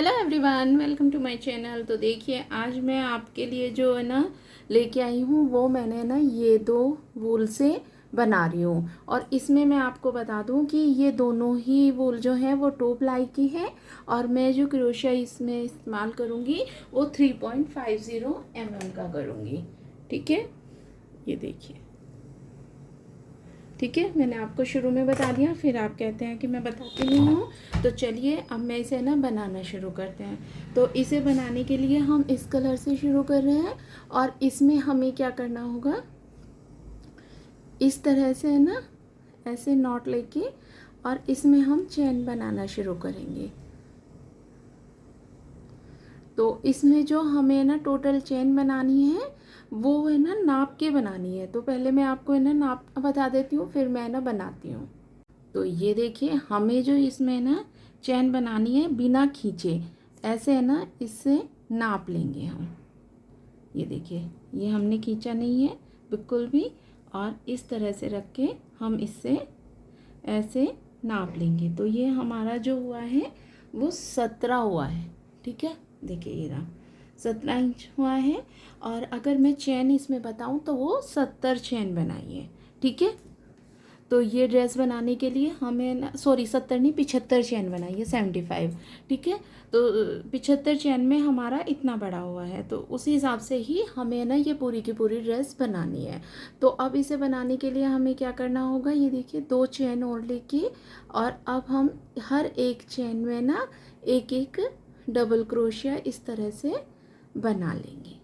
Hello everyone, welcome to my channel. तो देखिए, आज मैं आपके लिए जो है ना लेके आई हूँ, वो मैंने ना ये दो वूल से बना रही हूँ। और इसमें मैं आपको बता दूँ कि ये दोनों ही वूल जो है वो 2 प्लाई की है। और मैं जो क्रोशिया इसमें इस्तेमाल करूँगी वो 3.50 mm का करूँगी। ठीक है, ये देखिए। ठीक है, मैंने आपको शुरू में बता दिया, फिर आप कहते हैं कि मैं बताती नहीं हूँ। तो चलिए अब मैं इसे ना बनाना शुरू करते हैं। तो इसे बनाने के लिए हम इस कलर से शुरू कर रहे हैं। और इसमें हमें क्या करना होगा, इस तरह से है ना, ऐसे नॉट लेके और इसमें हम चेन बनाना शुरू करेंगे। तो इसमें जो हमें ना टोटल चेन बनानी है वो है ना नाप के बनानी है। तो पहले मैं आपको है ना नाप बता देती हूँ, फिर मैं ना बनाती हूँ। तो ये देखिए, हमें जो इसमें ना चैन बनानी है बिना खींचे, ऐसे है ना, इससे नाप लेंगे हम। ये देखिए, ये हमने खींचा नहीं है बिल्कुल भी। और इस तरह से रख के हम इससे ऐसे नाप लेंगे। तो ये हमारा जो हुआ है वो 17 हुआ है। ठीक है, देखिए ये रहा 17 इंच हुआ है। और अगर मैं चैन इसमें बताऊं तो वो 70 चैन बनाई है। ठीक है, तो ये ड्रेस बनाने के लिए हमें ना, सॉरी 70 नहीं, 75 चैन बनाई है, 75। ठीक है, तो 75 चैन में हमारा इतना बड़ा हुआ है, तो उसी हिसाब से ही हमें ना ये पूरी की पूरी ड्रेस बनानी है। तो अब इसे बनाने के लिए हमें क्या करना होगा, ये देखिए 2 चैन और लेके, और अब हम हर एक चैन में ना एक एक डबल क्रोशिया इस तरह से बना लेंगे।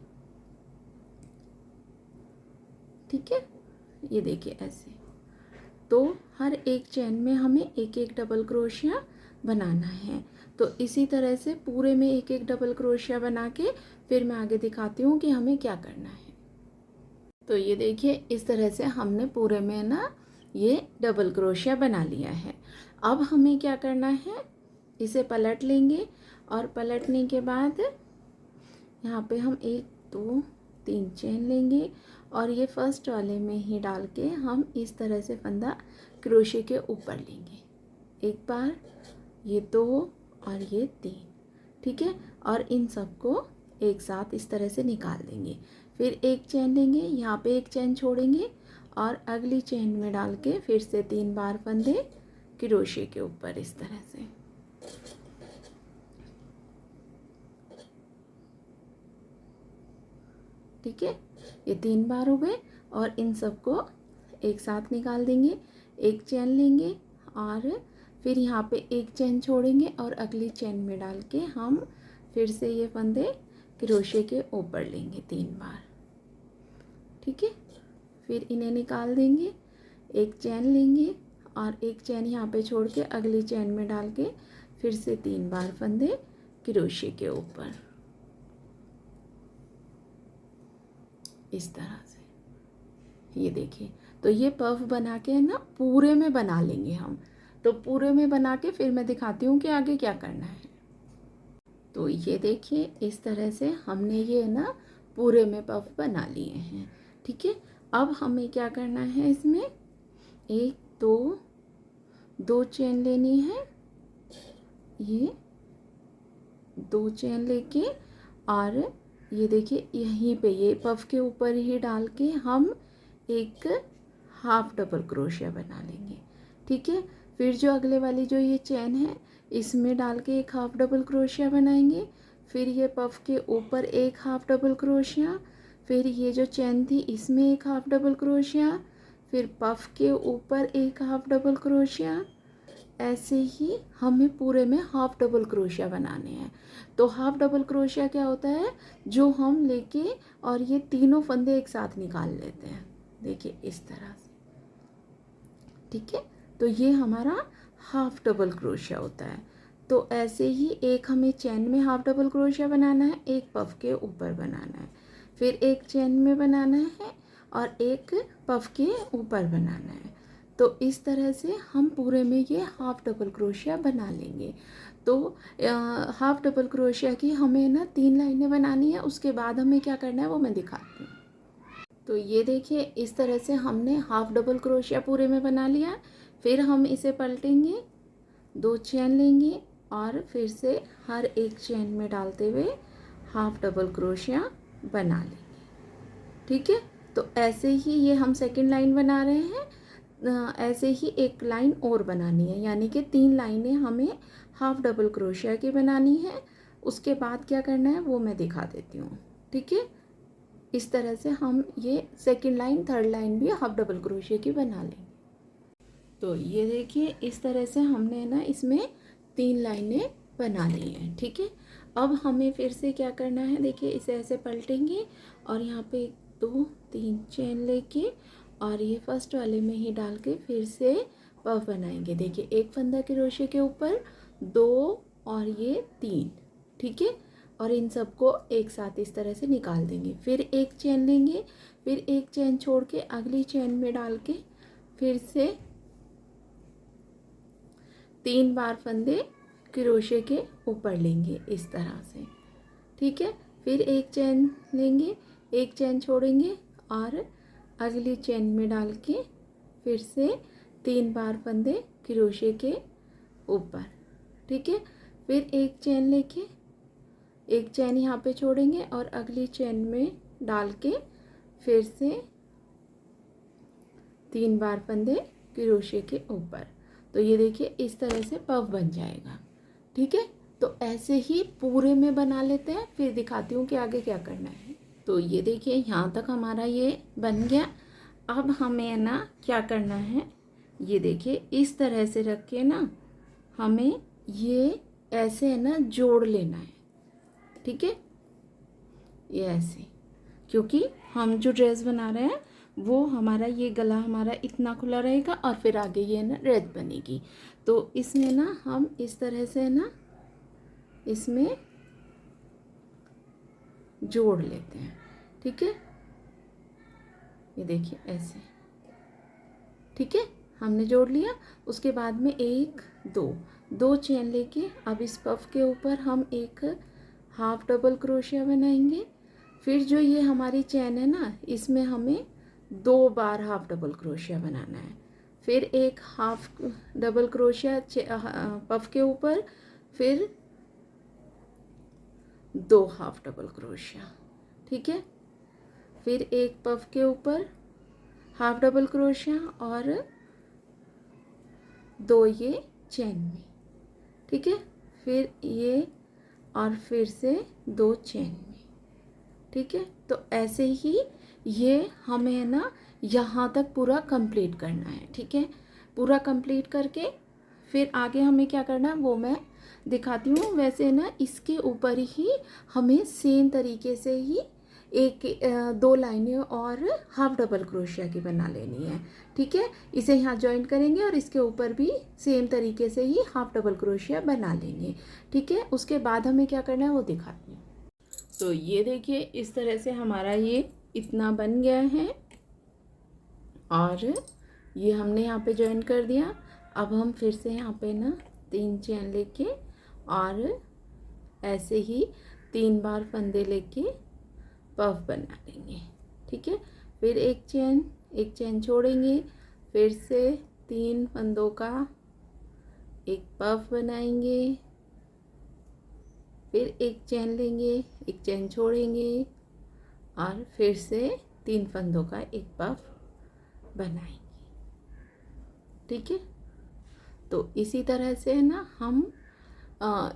ठीक है, ये देखिए ऐसे। तो हर एक चैन में हमें एक एक डबल क्रोशिया बनाना है। तो इसी तरह से पूरे में एक एक डबल क्रोशिया बना के फिर मैं आगे दिखाती हूँ कि हमें क्या करना है। तो ये देखिए, इस तरह से हमने पूरे में ना ये डबल क्रोशिया बना लिया है। अब हमें क्या करना है, इसे पलट लेंगे। और पलटने के बाद यहाँ पे हम 1 2 3 चेन लेंगे और ये फर्स्ट वाले में ही डाल के हम इस तरह से फंदा क्रोशे के ऊपर लेंगे। एक बार, ये 2 और ये 3। ठीक है, और इन सबको एक साथ इस तरह से निकाल देंगे। फिर एक चेन लेंगे, यहाँ पे एक चेन छोड़ेंगे और अगली चेन में डाल के फिर से 3 बार फंदे क्रोशे के ऊपर इस तरह से। ठीक है, ये 3 बार हो गए और इन सबको एक साथ निकाल देंगे। एक चेन लेंगे और फिर यहाँ पे एक चेन छोड़ेंगे और अगली चेन में डाल के हम फिर से ये फंदे क्रोशे के ऊपर लेंगे 3 बार। ठीक है, फिर इन्हें निकाल देंगे। एक चेन लेंगे और एक चेन यहाँ पे छोड़ के अगली चेन में डाल के फिर से 3 बार फंदे क्रोशे के ऊपर इस तरह से। ये देखिए, तो ये पफ बना के ना पूरे में बना लेंगे हम। तो पूरे में बना के फिर मैं दिखाती हूँ कि आगे क्या करना है। तो ये देखिए, इस तरह से हमने ये ना पूरे में पफ बना लिए हैं। ठीक है, अब हमें क्या करना है, इसमें 1 2 चेन लेनी है। ये 2 चेन लेके और ये देखिए यहीं पे ये पफ के ऊपर ही डाल के हम एक हाफ डबल क्रोशिया बना लेंगे। ठीक है, फिर जो अगले वाली जो ये चेन है इसमें डाल के एक हाफ डबल क्रोशिया बनाएंगे। फिर ये पफ के ऊपर एक हाफ डबल क्रोशिया, फिर ये जो चेन थी इसमें एक हाफ डबल क्रोशिया, फिर पफ के ऊपर एक हाफ डबल क्रोशिया। ऐसे ही हमें पूरे में हाफ डबल क्रोशिया बनाने हैं। तो हाफ डबल क्रोशिया क्या होता है, जो हम लेके और ये तीनों फंदे एक साथ निकाल लेते हैं। देखिए इस तरह से। ठीक है, तो ये हमारा हाफ डबल क्रोशिया होता है। तो ऐसे ही एक हमें चेन में हाफ डबल क्रोशिया बनाना है, एक पफ के ऊपर बनाना है, फिर एक चेन में बनाना है और एक पफ के ऊपर बनाना है। तो इस तरह से हम पूरे में ये हाफ डबल क्रोशिया बना लेंगे। तो हाफ डबल क्रोशिया की हमें ना 3 लाइनें बनानी है। उसके बाद हमें क्या करना है वो मैं दिखाती हूँ। तो ये देखिए, इस तरह से हमने हाफ डबल क्रोशिया पूरे में बना लिया। फिर हम इसे पलटेंगे, 2 चेन लेंगे, और फिर से हर एक चेन में डालते हुए हाफ डबल क्रोशिया बना लेंगे। ठीक है, तो ऐसे ही ये हम सेकंड लाइन बना रहे हैं। ऐसे ही एक लाइन और बनानी है, यानी कि 3 लाइनें हमें हाफ डबल क्रोशिया की बनानी है। उसके बाद क्या करना है वो मैं दिखा देती हूँ। ठीक है, इस तरह से हम ये सेकंड लाइन थर्ड लाइन भी हाफ डबल क्रोशिया की बना लेंगे। तो ये देखिए इस तरह से हमने ना इसमें 3 लाइनें बना ली हैं। ठीक है, अब हमें फिर से क्या करना है, देखिए इसे ऐसे पलटेंगे और यहाँ पे 1 2 3 चेन लेके और ये फर्स्ट वाले में ही डाल के फिर से पफ बनाएंगे। देखिए एक फंदा क्रोशे के ऊपर 2 और ये 3। ठीक है, और इन सबको एक साथ इस तरह से निकाल देंगे। फिर एक चेन लेंगे, फिर एक चेन छोड़ के अगली चेन में डाल के फिर से 3 बार फंदे क्रोशे के ऊपर लेंगे इस तरह से। ठीक है, फिर एक चेन लेंगे, एक चेन छोड़ेंगे और अगली चेन में डाल के फिर से 3 बार फंदे क्रोशे के ऊपर। ठीक है, फिर एक चेन लेके एक चेन यहाँ पे छोड़ेंगे और अगली चेन में डाल के फिर से 3 बार फंदे क्रोशे के ऊपर। तो ये देखिए इस तरह से पफ बन जाएगा। ठीक है, तो ऐसे ही पूरे में बना लेते हैं, फिर दिखाती हूँ कि आगे क्या करना है। तो ये देखिए यहाँ तक हमारा ये बन गया। अब हमें ना क्या करना है, ये देखिए इस तरह से रख के ना हमें ये ऐसे है ना जोड़ लेना है। ठीक है, ये ऐसे, क्योंकि हम जो ड्रेस बना रहे हैं वो हमारा ये गला हमारा इतना खुला रहेगा और फिर आगे ये ना ड्रेस बनेगी। तो इसमें ना हम इस तरह से ना इसमें जोड़ लेते हैं। ठीक है, ये देखिए ऐसे। ठीक है, हमने जोड़ लिया। उसके बाद में 1 2 चेन लेके अब इस पफ के ऊपर हम एक हाफ डबल क्रोशिया बनाएंगे। फिर जो ये हमारी चेन है ना इसमें हमें 2 बार हाफ डबल क्रोशिया बनाना है। फिर एक हाफ डबल क्रोशिया पफ के ऊपर, फिर 2 हाफ डबल क्रोशिया। ठीक है, फिर एक पफ के ऊपर हाफ डबल क्रोशिया और 2 ये चेन में। ठीक है, फिर ये और फिर से 2 चेन में। ठीक है, तो ऐसे ही ये हमें ना यहाँ तक पूरा कंप्लीट करना है। ठीक है, पूरा कंप्लीट करके फिर आगे हमें क्या करना है वो मैं दिखाती हूँ। वैसे ना इसके ऊपर ही हमें सेम तरीके से ही 2 लाइनें और हाफ डबल क्रोशिया की बना लेनी है। ठीक है, इसे यहाँ ज्वाइन करेंगे और इसके ऊपर भी सेम तरीके से ही हाफ डबल क्रोशिया बना लेंगे। ठीक है, उसके बाद हमें क्या करना है वो दिखाती हूँ। तो ये देखिए इस तरह से हमारा ये इतना बन गया है और ये हमने यहाँ पे ज्वाइन कर दिया। अब हम फिर से यहाँ पे ना 3 चेन लेके और ऐसे ही 3 बार फंदे लेके पफ बना लेंगे। ठीक है, फिर एक चेन छोड़ेंगे, फिर से 3 फंदों का एक पफ बनाएंगे, फिर एक चेन लेंगे, एक चेन छोड़ेंगे और फिर से 3 फंदों का एक पफ बनाएंगे। ठीक है, तो इसी तरह से ना हम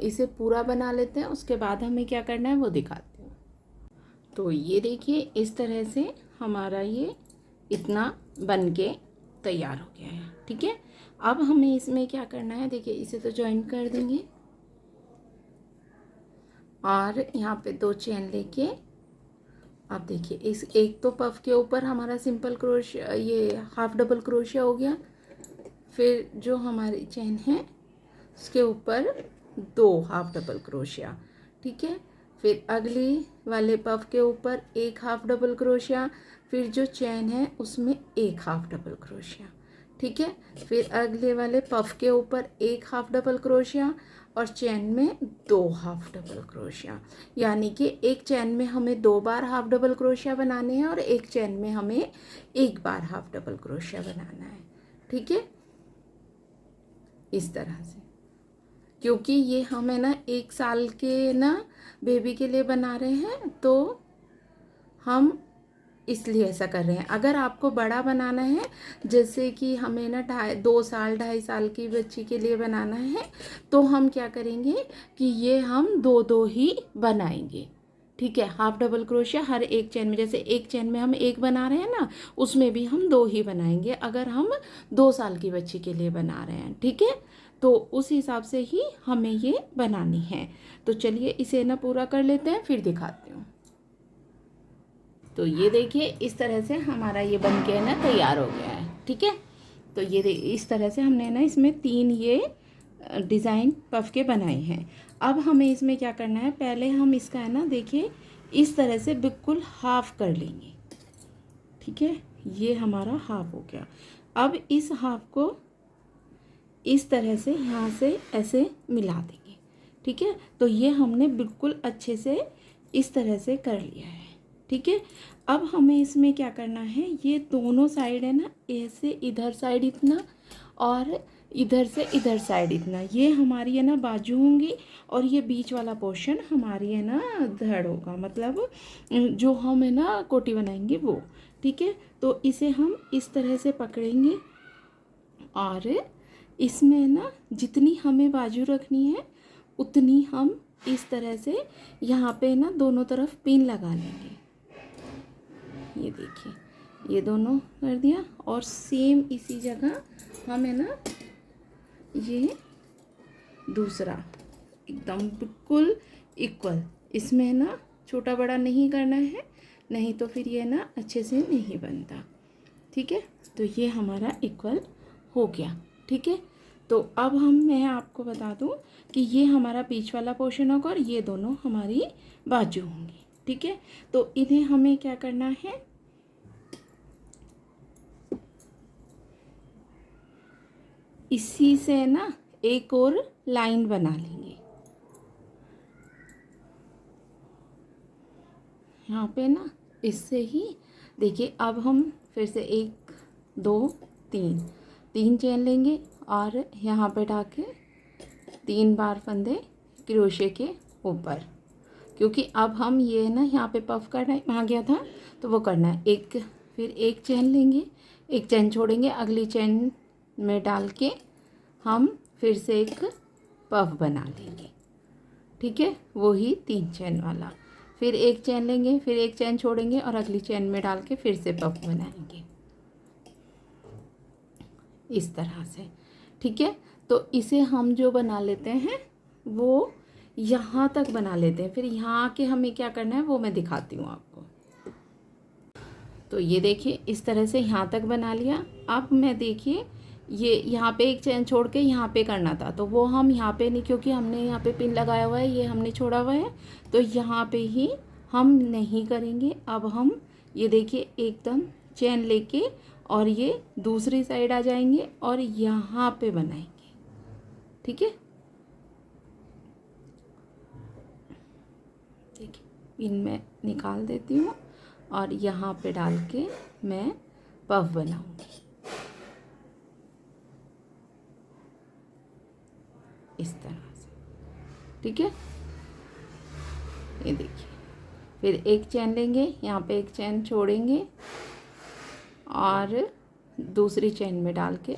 इसे पूरा बना लेते हैं। उसके बाद हमें क्या करना है वो दिखाती हूँ। तो ये देखिए इस तरह से हमारा ये इतना बन के तैयार हो गया है। ठीक है, अब हमें इसमें क्या करना है, देखिए इसे तो ज्वाइन कर देंगे और यहाँ पे 2 चेन लेके अब देखिए इस एक तो पफ के ऊपर हमारा सिंपल क्रोशिया ये हाफ डबल क्रोशिया हो गया। फिर जो हमारी चेन है उसके ऊपर 2 हाफ डबल क्रोशिया। ठीक है, फिर अगली वाले पफ के ऊपर एक हाफ डबल क्रोशिया, फिर जो चेन है उसमें एक हाफ डबल क्रोशिया। ठीक है, फिर अगले वाले पफ के ऊपर एक हाफ डबल क्रोशिया और चेन में 2 हाफ डबल क्रोशिया। यानी कि एक चेन में हमें 2 बार हाफ डबल क्रोशिया बनाने हैं और एक चेन में हमें 1 बार हाफ डबल क्रोशिया बनाना है। ठीक है, इस तरह से क्योंकि ये हमें ना 1 साल के ना बेबी के लिए बना रहे हैं, तो हम इसलिए ऐसा कर रहे हैं। अगर आपको बड़ा बनाना है, जैसे कि हमें ना 2 साल 2.5 साल की बच्ची के लिए बनाना है, तो हम क्या करेंगे कि ये हम दो दो ही बनाएंगे। ठीक है, हाफ डबल क्रोशिया हर एक चेन में, जैसे एक चेन में हम एक बना रहे हैं ना, उसमें भी हम 2 ही बनाएंगे अगर हम 2 साल की बच्ची के लिए बना रहे हैं। ठीक है, तो उस हिसाब से ही हमें ये बनानी है। तो चलिए इसे ना पूरा कर लेते हैं, फिर दिखाती हूँ। तो ये देखिए इस तरह से हमारा ये बन के ना तैयार हो गया है। ठीक है, तो ये इस तरह से हमने ना इसमें 3 ये डिज़ाइन पफ के बनाए हैं। अब हमें इसमें क्या करना है, पहले हम इसका है ना देखिए इस तरह से बिल्कुल हाफ कर लेंगे। ठीक है, ये हमारा हाफ हो गया। अब इस हाफ को इस तरह से यहाँ से ऐसे मिला देंगे। ठीक है, तो ये हमने बिल्कुल अच्छे से इस तरह से कर लिया है। ठीक है, अब हमें इसमें क्या करना है, ये दोनों साइड है ना, ऐसे इधर साइड इतना और इधर से इधर साइड इतना, ये हमारी है ना बाजू होंगी, और ये बीच वाला पोर्शन हमारी है ना धड़ होगा, मतलब जो हम है ना कोटी बनाएंगे वो। ठीक है, तो इसे हम इस तरह से पकड़ेंगे और इसमें ना जितनी हमें बाजू रखनी है उतनी हम इस तरह से यहाँ पे ना दोनों तरफ पिन लगा लेंगे। ये देखिए ये दोनों कर दिया, और सेम इसी जगह हम है ना ये दूसरा एकदम बिल्कुल इक्वल, इसमें है ना छोटा बड़ा नहीं करना है, नहीं तो फिर ये ना अच्छे से नहीं बनता। ठीक है, तो ये हमारा इक्वल हो गया। ठीक है, तो अब मैं आपको बता दूं कि ये हमारा बीच वाला पोर्शन होगा और ये दोनों हमारी बाजू होंगी। ठीक है, तो इन्हें हमें क्या करना है, इसी से ना एक और लाइन बना लेंगे यहाँ पे ना, इससे ही देखिए अब हम फिर से 1 2 3 चेन लेंगे और यहाँ पे डाके 3 बार फंदे क्रोशे के ऊपर, क्योंकि अब हम ये ना यहाँ पे पफ करना आ गया था तो वो करना है। फिर एक चेन लेंगे, एक चेन छोड़ेंगे, अगली चेन में डाल के हम फिर से एक पफ बना लेंगे। ठीक है, वो ही 3 चेन वाला, फिर एक चेन लेंगे, फिर एक चेन छोड़ेंगे और अगली चेन में डाल के फिर से पफ बनाएंगे इस तरह से। ठीक है, तो इसे हम जो बना लेते हैं वो यहाँ तक बना लेते हैं, फिर यहाँ आके हमें क्या करना है वो मैं दिखाती हूँ आपको। तो ये देखिए इस तरह से यहाँ तक बना लिया। अब मैं देखिए ये यहाँ पे एक चेन छोड़ के यहाँ पे करना था, तो वो हम यहाँ पे नहीं, क्योंकि हमने यहाँ पे पिन लगाया हुआ है, ये हमने छोड़ा हुआ है, तो यहाँ पे ही हम नहीं करेंगे। अब हम ये देखिए एकदम चेन लेके और ये दूसरी साइड आ जाएंगे और यहाँ पे बनाएंगे। ठीक है, देखिए पिन मैं निकाल देती हूँ और यहाँ पे डाल के मैं पफ बनाऊंगी इस तरह से। ठीक है, ये देखिए फिर एक चेन लेंगे, यहाँ पे एक चेन छोड़ेंगे और दूसरी चेन में डाल के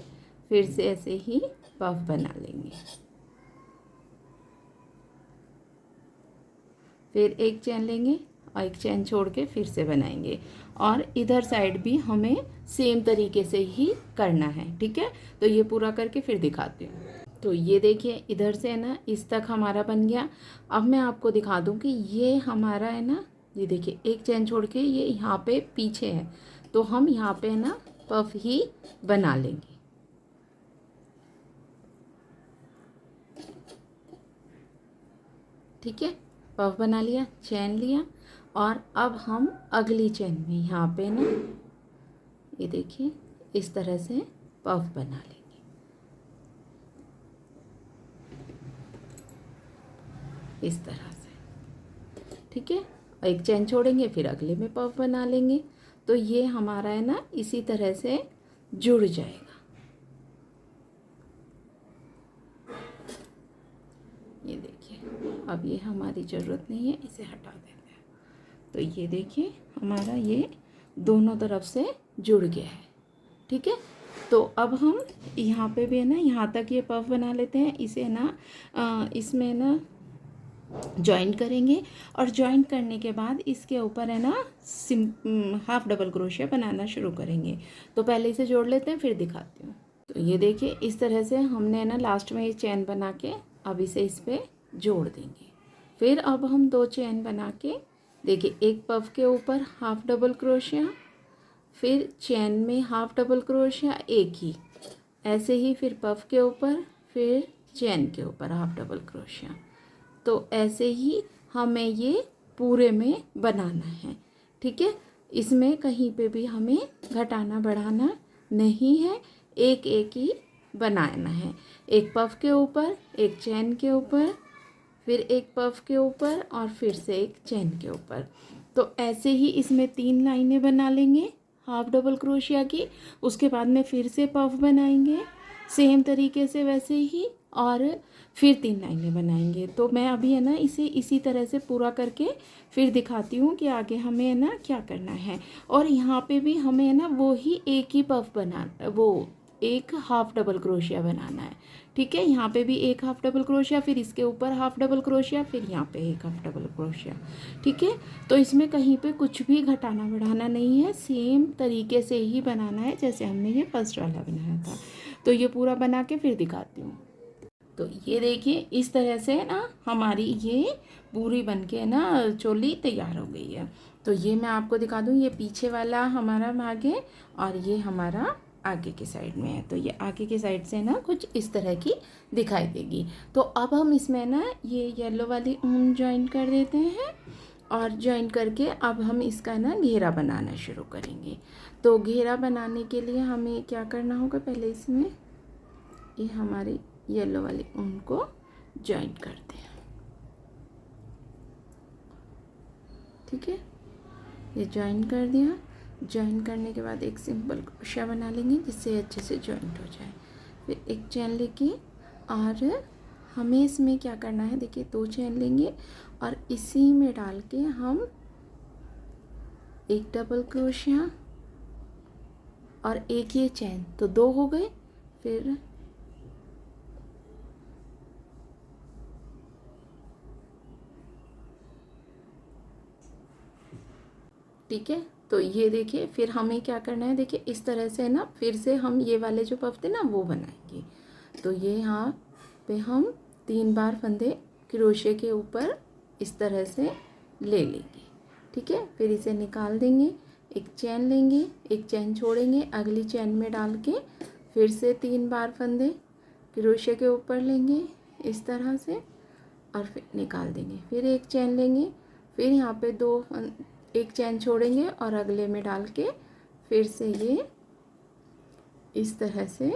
फिर से ऐसे ही पफ बना लेंगे। फिर एक चेन लेंगे और एक चेन छोड़ के फिर से बनाएंगे, और इधर साइड भी हमें सेम तरीके से ही करना है। ठीक है, तो ये पूरा करके फिर दिखाती हूँ। तो ये देखिए इधर से ना इस तक हमारा बन गया। अब मैं आपको दिखा दूँ कि ये हमारा है ना, ये देखिए एक चेन छोड़ के ये यहाँ पे पीछे है, तो हम यहाँ पे ना पफ ही बना लेंगे। ठीक है, पफ बना लिया, चेन लिया, और अब हम अगली चेन में यहाँ पे ना ये देखिए इस तरह से पफ बना लेंगे इस तरह से। ठीक है, एक चेन छोड़ेंगे फिर अगले में पफ बना लेंगे, तो ये हमारा है ना इसी तरह से जुड़ जाएगा। अब ये हमारी ज़रूरत नहीं है, इसे हटा देते हैं। तो ये देखिए हमारा ये दोनों तरफ से जुड़ गया है। ठीक है, तो अब हम यहाँ पे भी है ना, यहाँ तक ये पफ बना लेते हैं। इसे ना इसमें ना जॉइंट करेंगे और जॉइंट करने के बाद इसके ऊपर है ना हाफ डबल क्रोशिया बनाना शुरू करेंगे। तो पहले इसे जोड़ लेते हैं, फिर दिखाती हूँ। तो ये देखिए इस तरह से हमने ना लास्ट में ये चेन बना के अब इसे इस पर जोड़ देंगे। फिर अब हम 2 चेन बना के देखिए, एक पफ के ऊपर हाफ डबल क्रोशिया, फिर चेन में हाफ डबल क्रोशिया एक ही, ऐसे ही फिर पफ के ऊपर, फिर चेन के ऊपर हाफ डबल क्रोशिया। तो ऐसे ही हमें ये पूरे में बनाना है। ठीक है, इसमें कहीं पे भी हमें घटाना बढ़ाना नहीं है, एक एक ही बनाना है। एक पफ के ऊपर, एक चेन के ऊपर, फिर एक पफ के ऊपर और फिर से एक चेन के ऊपर। तो ऐसे ही इसमें 3 लाइनें बना लेंगे हाफ डबल क्रोशिया की। उसके बाद में फिर से पफ बनाएंगे सेम तरीके से वैसे ही, और फिर 3 लाइनें बनाएंगे। तो मैं अभी है ना इसे इसी तरह से पूरा करके फिर दिखाती हूँ कि आगे हमें है ना क्या करना है। और यहाँ पे भी हमें है ना वो ही एक ही पफ बनाना, वो एक हाफ डबल क्रोशिया बनाना है। ठीक है, यहाँ पे भी एक हाफ डबल क्रोशिया, फिर इसके ऊपर हाफ डबल क्रोशिया, फिर यहाँ पे एक हाफ डबल क्रोशिया। ठीक है, तो इसमें कहीं पे कुछ भी घटाना बढ़ाना नहीं है, सेम तरीके से ही बनाना है जैसे हमने ये फर्स्ट वाला बनाया था। तो ये पूरा बना के फिर दिखाती हूँ। तो ये देखिए इस तरह से ना हमारी ये पूरी बन के ना चोली तैयार हो गई है। तो ये मैं आपको दिखा दूँ, ये पीछे वाला हमारा भाग है और ये हमारा आगे की साइड में है। तो ये आगे की साइड से ना कुछ इस तरह की दिखाई देगी। तो अब हम इसमें ना ये येलो वाली ऊन ज्वाइन कर देते हैं और ज्वाइन करके अब हम इसका ना घेरा बनाना शुरू करेंगे। तो घेरा बनाने के लिए हमें क्या करना होगा, पहले इसमें ये हमारी येलो वाली ऊन को ज्वाइन करते हैं। ठीक है, ये ज्वाइन कर दिया। ज्वाइन करने के बाद एक सिंपल क्रोशिया बना लेंगे जिससे अच्छे से ज्वाइंट हो जाए। फिर एक चेन लेके और हमें इसमें क्या करना है, देखिए 2 चेन लेंगे और इसी में डाल के हम एक डबल क्रोशिया और एक ये चेन, तो 2 हो गए। फिर ठीक है, तो ये देखिए फिर हमें क्या करना है, देखिए इस तरह से ना फिर से हम ये वाले जो पफ थे ना वो बनाएंगे। तो ये यहाँ पे हम 3 बार फंदे क्रोशे के ऊपर इस तरह से ले लेंगे। ठीक है, फिर इसे निकाल देंगे, एक चैन लेंगे, एक चैन छोड़ेंगे, अगली चैन में डाल के फिर से 3 बार फंदे क्रोशे के ऊपर लेंगे इस तरह से और फिर निकाल देंगे। फिर एक चैन लेंगे, फिर यहाँ पे एक चैन छोड़ेंगे और अगले में डाल के फिर से ये इस तरह से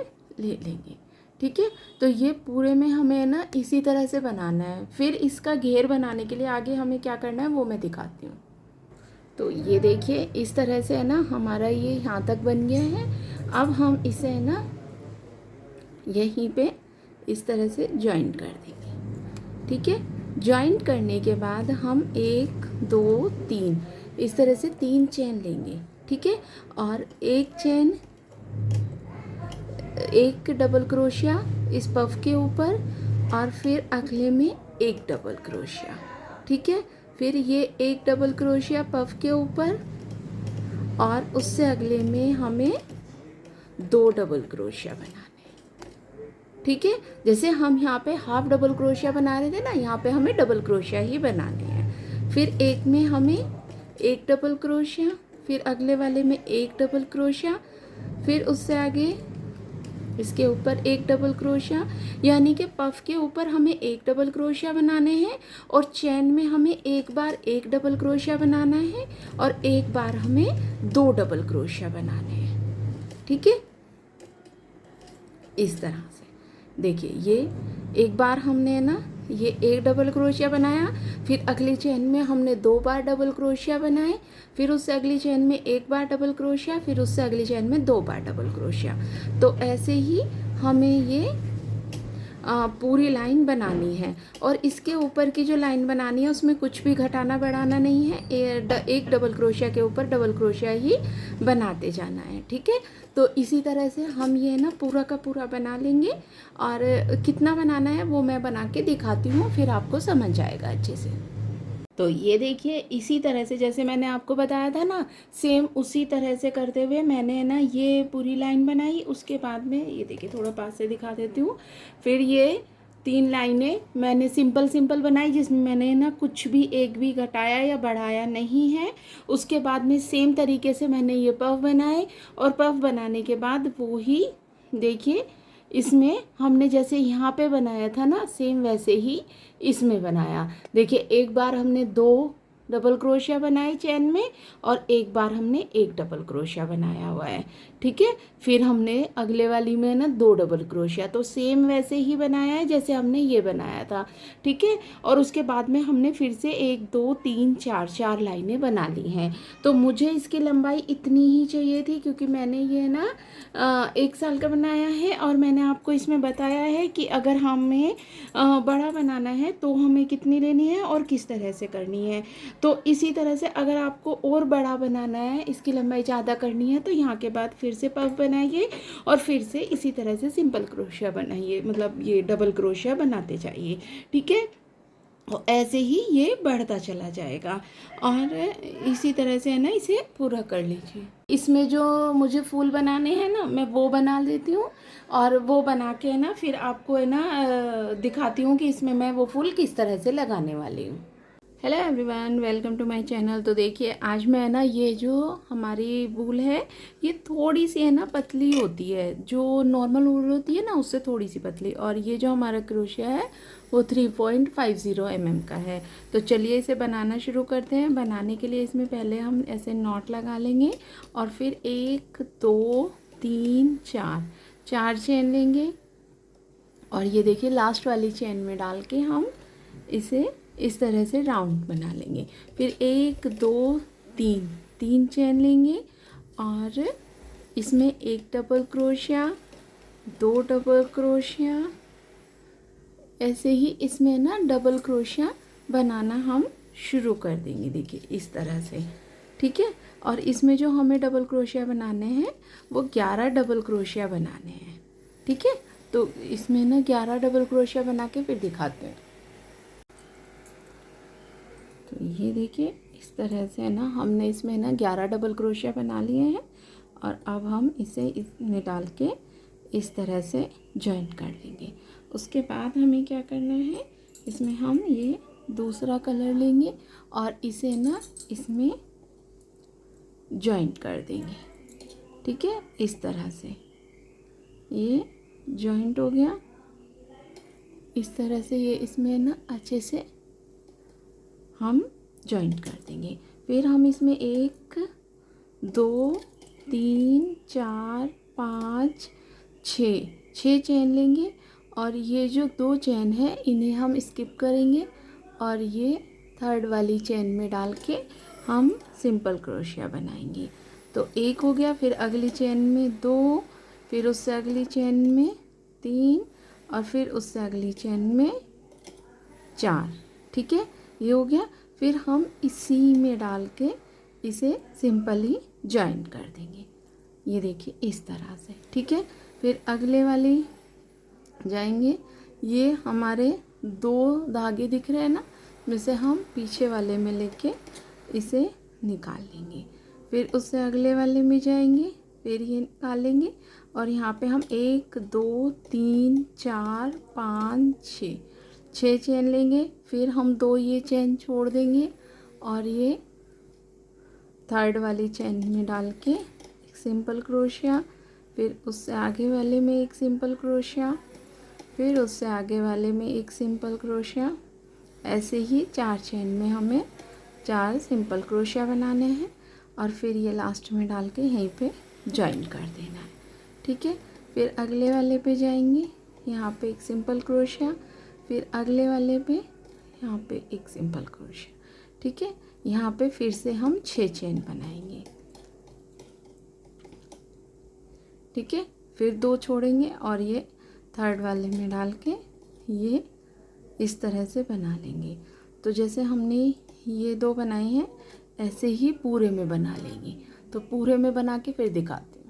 ले लेंगे। ठीक है, तो ये पूरे में हमें ना इसी तरह से बनाना है। फिर इसका घेर बनाने के लिए आगे हमें क्या करना है वो मैं दिखाती हूँ। तो ये देखिए इस तरह से है ना हमारा ये यहाँ तक बन गया है। अब हम इसे है ना यहीं पे इस तरह से जॉइंट कर देंगे। ठीक है, जॉइंट करने के बाद हम 1 2 3 इस तरह से 3 चेन लेंगे। ठीक है, और एक चेन, एक डबल क्रोशिया इस पफ के ऊपर और फिर अगले में एक डबल क्रोशिया। ठीक है, फिर ये एक डबल क्रोशिया पफ के ऊपर और उससे अगले में हमें 2 डबल क्रोशिया बनाने। ठीक है, जैसे हम यहाँ पे हाफ डबल क्रोशिया बना रहे थे ना, यहाँ पे हमें डबल क्रोशिया ही बनाने हैं। फिर एक में हमें एक डबल क्रोशिया, फिर अगले वाले में एक डबल क्रोशिया, फिर उससे आगे इसके ऊपर एक डबल क्रोशिया, यानी कि पफ के ऊपर हमें एक डबल क्रोशिया बनाने हैं और चैन में हमें एक बार एक डबल क्रोशिया बनाना है और एक बार हमें 2 डबल क्रोशिया बनाने हैं। ठीक है, इस तरह से देखिए ये एक बार हमने ना ये एक डबल क्रोशिया बनाया, फिर अगली चेन में हमने 2 बार डबल क्रोशिया बनाए, फिर उससे अगली चेन में 1 बार डबल क्रोशिया, फिर उससे अगली चेन में 2 बार डबल क्रोशिया। तो ऐसे ही हमें ये पूरी लाइन बनानी है। और इसके ऊपर की जो लाइन बनानी है उसमें कुछ भी घटाना बढ़ाना नहीं है, एक डबल क्रोशिया के ऊपर डबल क्रोशिया ही बनाते जाना है। ठीक है, तो इसी तरह से हम ये ना पूरा का पूरा बना लेंगे, और कितना बनाना है वो मैं बना के दिखाती हूँ, फिर आपको समझ आएगा अच्छे से। तो ये देखिए, इसी तरह से जैसे मैंने आपको बताया था ना, सेम उसी तरह से करते हुए मैंने ना ये पूरी लाइन बनाई। उसके बाद में ये देखिए, थोड़ा पास से दिखा देती हूँ। फिर ये 3 लाइनें मैंने सिंपल सिंपल बनाई, जिसमें मैंने ना कुछ भी एक भी घटाया या बढ़ाया नहीं है। उसके बाद में सेम तरीके से मैंने ये पफ बनाए, और पफ बनाने के बाद वो ही देखिए, इसमें हमने जैसे यहाँ पे बनाया था ना, सेम वैसे ही इसमें बनाया। देखिए, एक बार हमने 2 डबल क्रोशिया बनाई चेन में, और एक बार हमने एक डबल क्रोशिया बनाया हुआ है। ठीक है, फिर हमने अगले वाली में ना 2 डबल क्रोशिया, तो सेम वैसे ही बनाया है जैसे हमने ये बनाया था। ठीक है, और उसके बाद में हमने फिर से 1 2 3 4 लाइनें बना ली हैं। तो मुझे इसकी लंबाई इतनी ही चाहिए थी, क्योंकि मैंने ये ना 1 साल का बनाया है, और मैंने आपको इसमें बताया है कि अगर हमें बड़ा बनाना है तो हमें कितनी लेनी है और किस तरह से करनी है। तो इसी तरह से अगर आपको और बड़ा बनाना है, इसकी लंबाई ज़्यादा करनी है, तो यहाँ के बाद फिर से पफ बनाइए, और फिर से इसी तरह से सिंपल क्रोशिया बनाइए, मतलब ये डबल क्रोशिया बनाते जाइए। ठीक है, और ऐसे ही ये बढ़ता चला जाएगा, और इसी तरह से है ना, इसे पूरा कर लीजिए। इसमें जो मुझे फूल बनाने हैं ना, मैं वो बना लेती हूँ, और वो बना के है ना फिर आपको है ना दिखाती हूँ कि इसमें मैं वो फूल किस तरह से लगाने वाली हूँ। Hello everyone, welcome to my channel. तो देखिए, आज मैं है ना, ये जो हमारी वूल है, ये थोड़ी सी है ना पतली होती है, जो नॉर्मल वूल होती है ना उससे थोड़ी सी पतली, और ये जो हमारा क्रोशिया है वो 3.50 mm का है। तो चलिए इसे बनाना शुरू करते हैं। बनाने के लिए इसमें पहले हम ऐसे नॉट लगा लेंगे, और फिर 1 2 3 4 चेन लेंगे, और ये देखिए लास्ट वाली चेन में डाल के हम इसे इस तरह से राउंड बना लेंगे। फिर 1 2 3 चेन लेंगे, और इसमें 1 डबल क्रोशिया, 2 डबल क्रोशिया, ऐसे ही इसमें ना डबल क्रोशिया बनाना हम शुरू कर देंगे। देखिए इस तरह से। ठीक है, और इसमें जो हमें डबल क्रोशिया बनाने हैं वो 11 डबल क्रोशिया बनाने हैं। ठीक है, तो इसमें ना 11 डबल क्रोशिया बना के फिर दिखाते हैं। तो ये देखिए, इस तरह से ना हमने इसमें ना 11 डबल क्रोशिया बना लिए हैं, और अब हम इसे इसमें डाल के इस तरह से जॉइन कर लेंगे। उसके बाद हमें क्या करना है, इसमें हम ये दूसरा कलर लेंगे, और इसे ना इसमें जॉइंट कर देंगे। ठीक है, इस तरह से ये जॉइंट हो गया। इस तरह से ये इसमें ना अच्छे से हम जॉइंट कर देंगे। फिर हम इसमें 1 2 3 4 5 6 चेन लेंगे, और ये जो 2 चेन है इन्हें हम स्किप करेंगे, और ये थर्ड वाली चेन में डाल के हम सिंपल क्रोशिया बनाएंगे। तो 1 हो गया, फिर अगली चेन में 2, फिर उससे अगली चेन में 3, और फिर उससे अगली चेन में 4। ठीक है, ये हो गया। फिर हम इसी में डाल के इसे सिंपली जॉइंट कर देंगे। ये देखिए इस तरह से। ठीक है, फिर अगले वाली जाएंगे। ये हमारे 2 धागे दिख रहे हैं ना, में से हम पीछे वाले में लेके इसे निकाल लेंगे। फिर उससे अगले वाले में जाएंगे, फिर ये निकालेंगे, और यहाँ पे हम 1 2 3 4 5 6 चेन लेंगे। फिर हम 2 ये चेन छोड़ देंगे, और ये थर्ड वाली चेन में डाल के एक सिंपल क्रोशिया, फिर उससे आगे वाले में एक सिंपल क्रोशिया, फिर उससे आगे वाले में एक सिंपल क्रोशिया। ऐसे ही 4 चेन में हमें 4 सिंपल क्रोशिया बनाने हैं, और फिर ये लास्ट में डाल के यहीं पे जॉइन कर देना है। ठीक है, फिर अगले वाले पे जाएंगे, यहाँ पे एक सिंपल क्रोशिया, फिर अगले वाले पे यहाँ पे एक सिंपल क्रोशिया। ठीक है, यहाँ पे फिर से हम 6 चेन बनाएंगे। ठीक है, फिर 2 छोड़ेंगे, और ये थर्ड वाले में डाल के ये इस तरह से बना लेंगे। तो जैसे हमने ये 2 बनाए हैं, ऐसे ही पूरे में बना लेंगे। तो पूरे में बना के फिर दिखाती हूँ।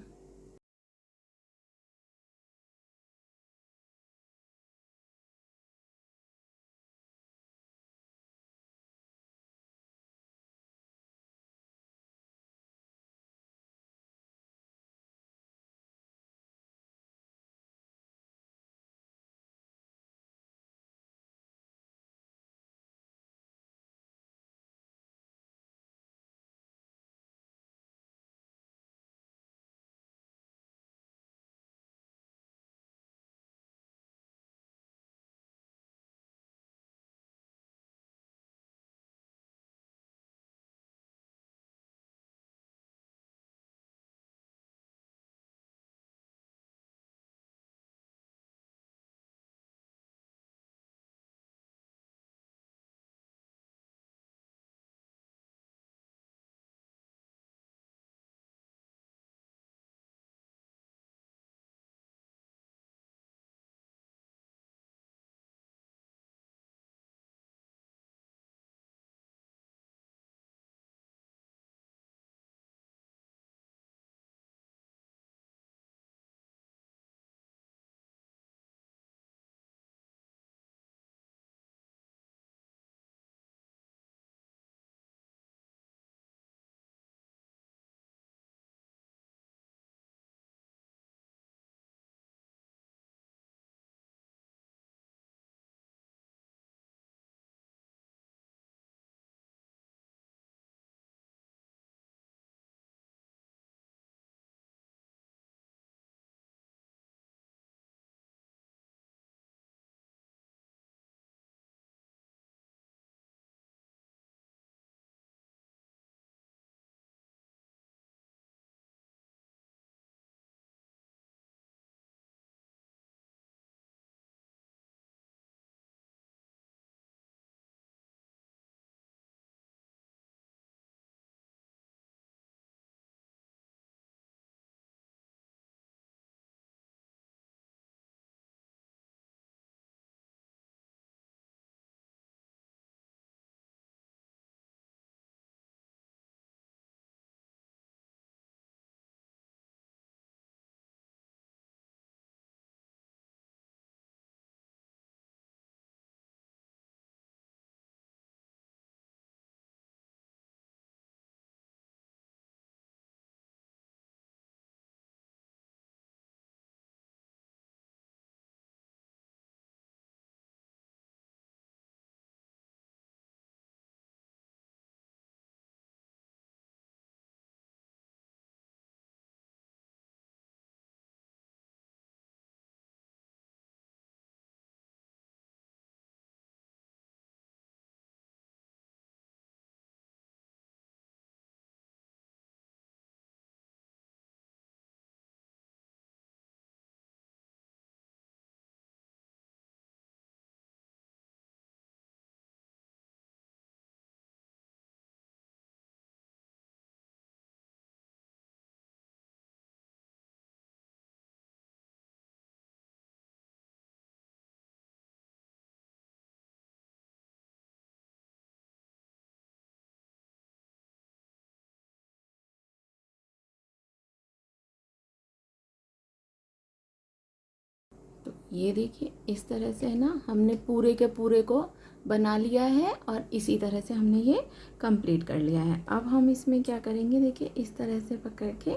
तो ये देखिए इस तरह से है ना, हमने पूरे के पूरे को बना लिया है और इसी तरह से हमने ये कंप्लीट कर लिया है। अब हम इसमें क्या करेंगे, देखिए इस तरह से पकड़ के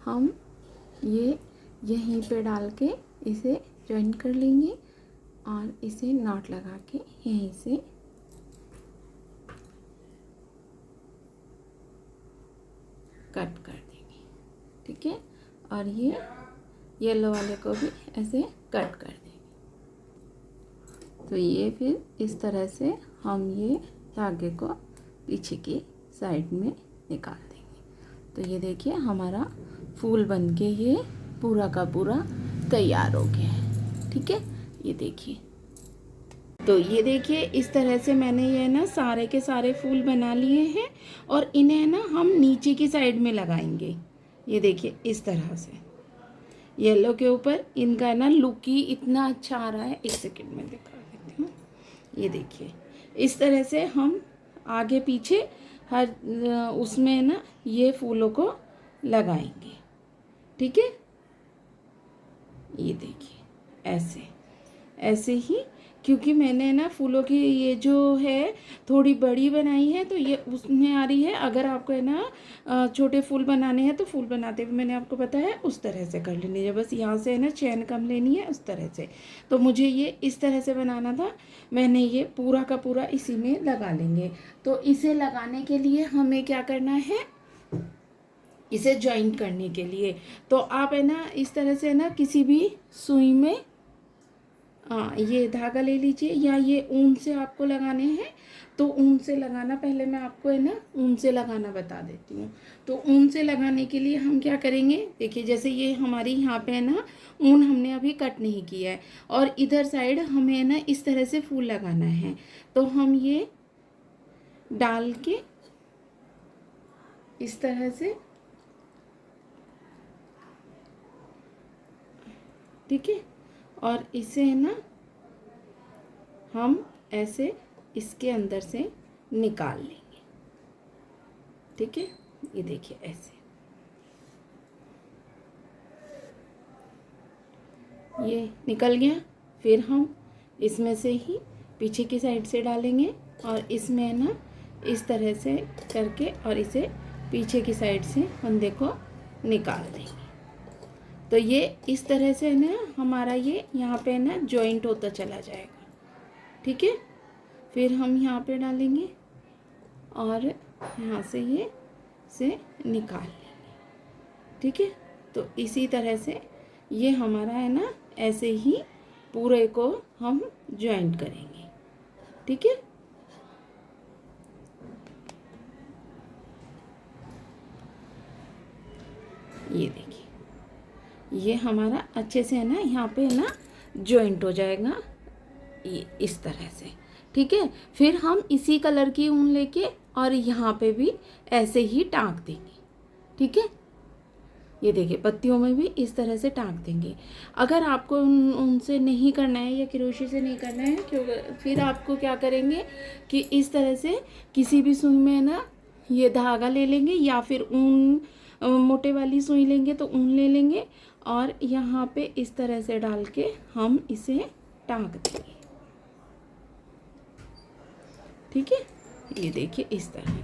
हम ये यहीं पे डाल के इसे जॉइन कर लेंगे और इसे नॉट लगा के यहीं से कट कर देंगे। ठीक है, और ये येलो वाले को भी ऐसे कट कर देंगे। तो ये फिर इस तरह से हम ये धागे को पीछे की साइड में निकाल देंगे। तो ये देखिए हमारा फूल बनके ये पूरा का पूरा तैयार हो गया है। ठीक है, ये देखिए। तो ये देखिए इस तरह से मैंने ये ना सारे के सारे फूल बना लिए हैं और इन्हें ना हम नीचे की साइड में लगाएंगे। ये देखिए इस तरह से येलो के ऊपर इनका ना लुक ही इतना अच्छा आ रहा है। एक सेकंड में दिखा देती हूँ। ये देखिए, इस तरह से हम आगे पीछे हर उसमें ना ये फूलों को लगाएंगे। ठीक है, ये देखिए ऐसे ऐसे ही, क्योंकि मैंने ना फूलों की ये जो है थोड़ी बड़ी बनाई है तो ये उसमें आ रही है। अगर आपको है ना छोटे फूल बनाने हैं तो फूल बनाते हुए मैंने आपको बताया उस तरह से कर लेनी है। बस यहाँ से है ना चैन कम लेनी है उस तरह से। तो मुझे ये इस तरह से बनाना था, मैंने ये पूरा का पूरा इसी में लगा लेंगे। तो इसे लगाने के लिए हमें क्या करना है, इसे जॉइंट करने के लिए तो आप है ना इस तरह से ना किसी भी सुई में ये धागा ले लीजिए, या ये ऊन से आपको लगाने हैं तो ऊन से लगाना। पहले मैं आपको है ना ऊन से लगाना बता देती हूँ। तो ऊन से लगाने के लिए हम क्या करेंगे, देखिए जैसे ये हमारी यहाँ पे है ना ऊन हमने अभी कट नहीं किया है और इधर साइड हमें है ना इस तरह से फूल लगाना है। तो हम ये डाल के इस तरह से, ठीक है, और इसे है ना हम ऐसे इसके अंदर से निकाल लेंगे। ठीक है, ये देखिए ऐसे ये निकल गया। फिर हम इसमें से ही पीछे की साइड से डालेंगे और इसमें ना इस तरह से करके और इसे पीछे की साइड से फंदे को निकाल देंगे। तो ये इस तरह से ना हमारा ये यहाँ पे ना जॉइंट होता चला जाएगा। ठीक है, फिर हम यहाँ पे डालेंगे और यहाँ से ये से निकाल लेंगे। ठीक है, तो इसी तरह से ये हमारा है ना ऐसे ही पूरे को हम जॉइंट करेंगे। ठीक है, ये देखिए ये हमारा अच्छे से है ना यहाँ पे है ना जॉइंट हो जाएगा ये इस तरह से। ठीक है, फिर हम इसी कलर की ऊन लेके और यहाँ पे भी ऐसे ही टाँक देंगे। ठीक है, ये देखिए पत्तियों में भी इस तरह से टाँक देंगे। अगर आपको उनसे नहीं करना है या क्रोशे से नहीं करना है, क्योंकि फिर आपको क्या करेंगे कि इस तरह से किसी भी सुई में ना ये धागा ले लेंगे या फिर ऊन मोटे वाली सुई लेंगे तो ऊन ले लेंगे और यहाँ पे इस तरह से डाल के हम इसे टाँक देंगे। ठीक है, ये देखिए इस तरह।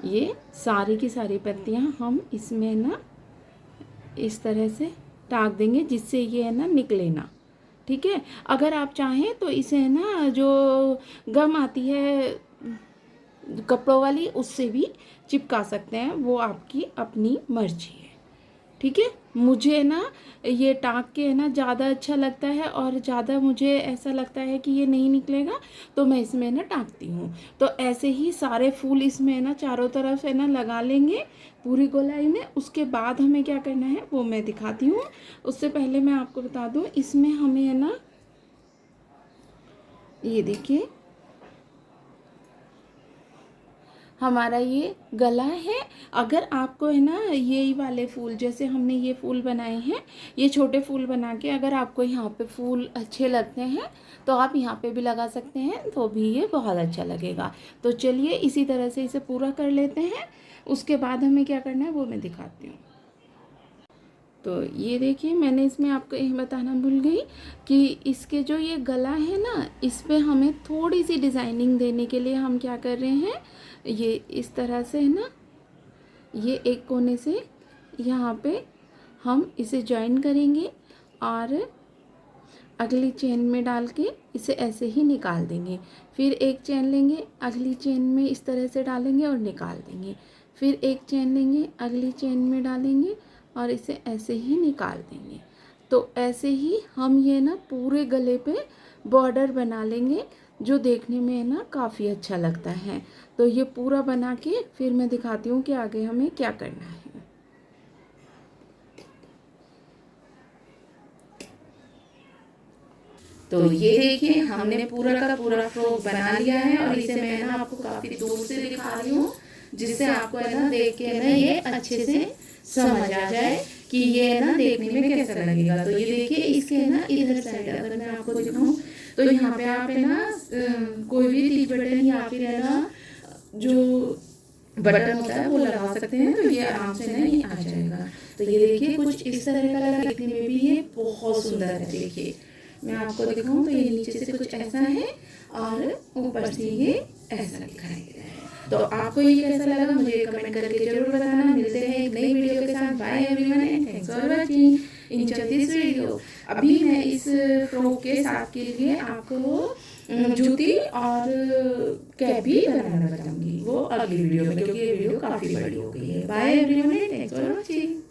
ये सारी की सारी पत्तियां हम इसमें ना इस तरह से टाँक देंगे जिससे ये है ना निकले ना। ठीक है, अगर आप चाहें तो इसे है ना जो गम आती है कपड़ों वाली उससे भी चिपका सकते हैं, वो आपकी अपनी मर्जी है। ठीक है, मुझे ना ये टाँक के है ना ज़्यादा अच्छा लगता है और ज़्यादा मुझे ऐसा लगता है कि ये नहीं निकलेगा तो मैं इसमें ना टाँकती हूँ। तो ऐसे ही सारे फूल इसमें ना चारों तरफ है ना लगा लेंगे पूरी गोलाई में। उसके बाद हमें क्या करना है वो मैं दिखाती हूँ। उससे पहले मैं आपको बता दूँ इसमें हमें है ना ये देखिए हमारा ये गला है। अगर आपको है ना यही वाले फूल जैसे हमने ये फूल बनाए हैं, ये छोटे फूल बना के अगर आपको यहाँ पे फूल अच्छे लगते हैं तो आप यहाँ पे भी लगा सकते हैं, तो भी ये बहुत अच्छा लगेगा। तो चलिए इसी तरह से इसे पूरा कर लेते हैं। उसके बाद हमें क्या करना है वो मैं दिखाती हूँ। तो ये देखिए मैंने इसमें आपको ये बताना भूल गई कि इसके जो ये गला है ना इस पे हमें थोड़ी सी डिज़ाइनिंग देने के लिए हम क्या कर रहे हैं, ये इस तरह से है ना ये एक कोने से यहाँ पे हम इसे जॉइन करेंगे और अगली चेन में डाल के इसे ऐसे ही निकाल देंगे। फिर एक चेन लेंगे, अगली चेन में इस तरह से डालेंगे और निकाल देंगे। फिर एक चेन लेंगे, अगली चेन में डालेंगे और इसे ऐसे ही निकाल देंगे। तो ऐसे ही हम ये ना पूरे गले पे बॉर्डर बना लेंगे जो देखने में है ना काफ़ी अच्छा लगता है। तो ये पूरा बना के फिर मैं दिखाती हूँ कि आगे हमें क्या करना है। तो ये देखिए हमने पूरा का पूरा फ्रॉक बना लिया है और इसे मैं ना आपको काफ़ी दूर से दिखा रही हूँ, जिससे आपको है ना देख के ना ये अच्छे से समझ आ जाए कि ये है ना देखने में कैसा लगेगा। तो ये देखिए इसके ना इधर साइड अगर मैं आपको दिखाऊँ तो यहाँ पे आप है ना कोई भी टिच बटन या फिर है ना जो बटन होता है वो लगा सकते हैं, तो ये आराम से ना ये आ जाएगा। तो ये देखिए कुछ इस तरह का लगा, देखने में भी ये बहुत सुंदर है। देखिए मैं आपको दिखाऊं तो ये नीचे से कुछ ऐसा है और ऊपर से ये ऐसा दिखाई दे रहा है। तो आपको ये कैसा लगा मुझे कमेंट करके जरूर बताना। मिलते हैं एक नई वीडियो के साथ। Bye everyone and thanks for watching enjoy this video. अभी मैं इस फ्रॉक के साथ के लिए आपको जूती और कैप भी बनाना बताऊंगी, वो अगली वीडियो में, क्योंकि ये वीडियो काफ़ी बड़ी हो गई है। Bye everyone and thanks for watching.